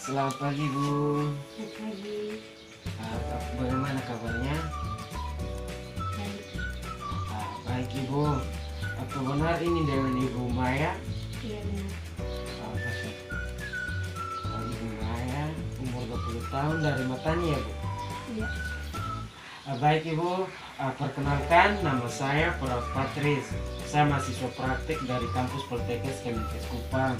Selamat pagi, Bu. Selamat pagi. Bagaimana kabarnya? Baik. Baik, Ibu. Apa benar ini dengan Ibu Maya? Iya benar. Baik. Ibu Maya, umur 20 tahun dari Matani ya, Bu? Iya. Baik, Ibu. Perkenalkan, nama saya Prof. Patris. Saya mahasiswa praktik dari kampus Poltekkes Kemenkes Kupang.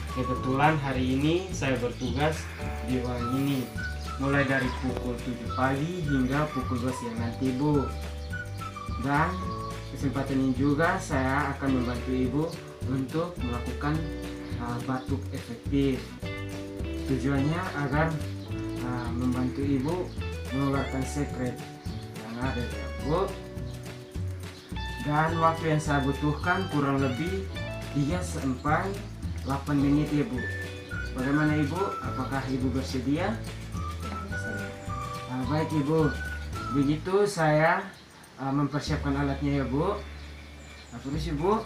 Kebetulan hari ini saya bertugas di ruang ini mulai dari pukul 7 pagi hingga pukul 2 siang nanti, Bu. Dan kesempatan ini juga saya akan membantu Ibu untuk melakukan batuk efektif. Tujuannya agar membantu Ibu mengeluarkan sekret yang ada ya, Bu. Dan waktu yang saya butuhkan kurang lebih 3 sampai 8 menit ya, Bu. Bagaimana Ibu? Apakah Ibu bersedia? Baik Ibu. Begitu saya mempersiapkan alatnya ya, Bu. Permisi, Bu.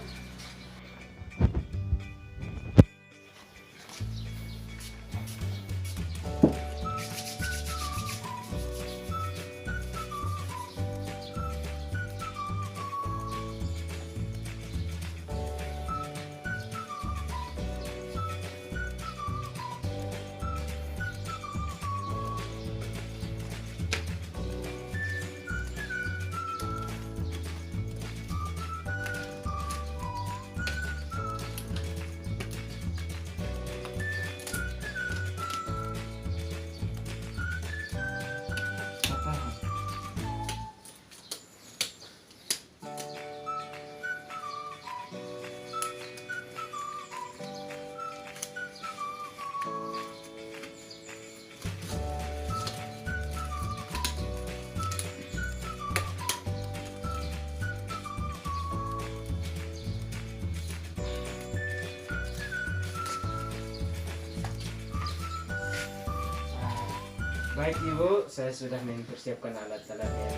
Baik Ibu, saya sudah mempersiapkan alat-alatnya.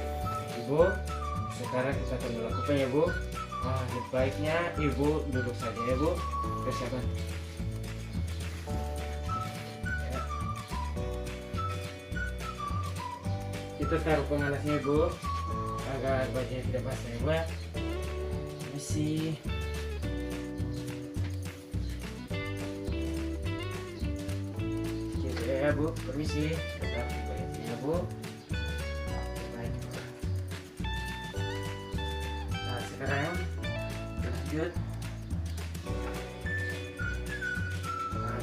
Ibu, sekarang kita akan melakukan ya, Bu. Lebih baiknya Ibu duduk saja ya, Bu. Persiapan. Ya. Kita taruh pengalasnya, Bu, agar bajunya tidak basah ya, Bu. Masih. Ya, Bu, permisi. Tetap ya, Bu. Baik. Nah, sekarang lanjut.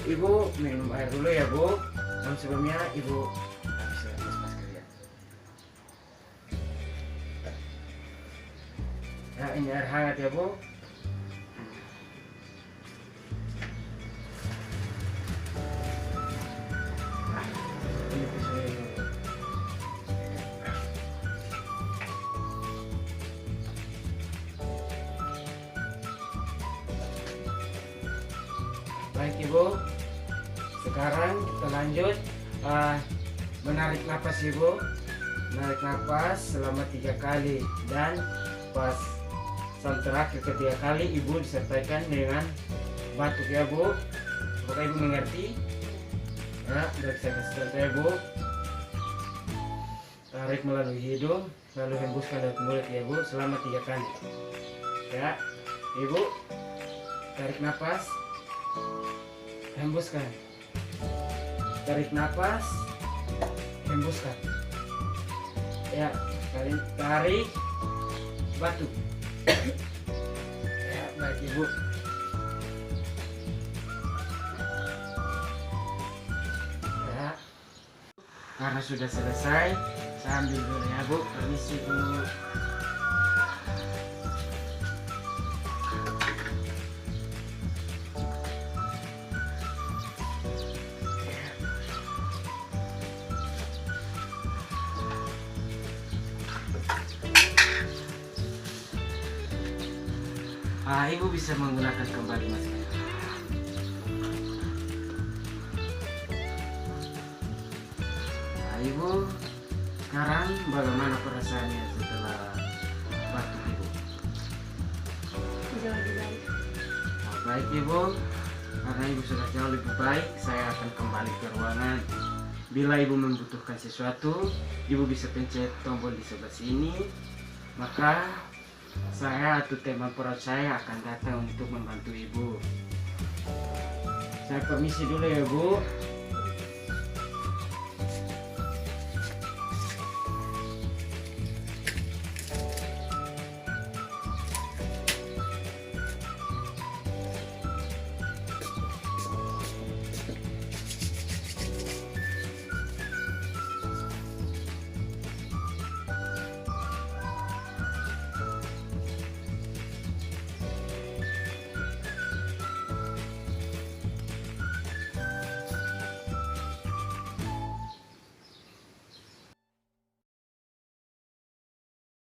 Ibu minum air dulu ya, Bu. Dan sebelumnya Ibu bisa lepas masker ya. Nah, ini air hangat ya, Bu. Baik Ibu, sekarang kita lanjut menarik napas Ibu. Menarik napas selama 3 kali, dan pas saat terakhir ketiga kali Ibu disertai dengan batuk ya, Bu. Apakah Ibu mengerti? Ya, dari saya kasih contoh ya, Bu. Tarik melalui hidung, lalu hembuskan dari mulut ya, Bu, selama 3 kali. Ya, Ibu tarik napas, hembuskan, tarik napas, hembuskan. Ya, kali tarik, batuk. Ya, baik Ibu. Ya, karena sudah selesai, saya ambil dulu ya, Bu. Permisi, Bu. Ibu bisa menggunakan kembali masker. Ibu, sekarang bagaimana perasaannya setelah batuk Ibu? Jauh lebih baik. Baik Ibu, Karena ibu sudah jauh lebih baik, saya akan kembali ke ruangan. Bila ibu membutuhkan sesuatu, ibu bisa pencet tombol di sebelah sini. Maka saya atau teman perawat saya akan datang untuk membantu ibu. Saya permisi dulu ya Bu.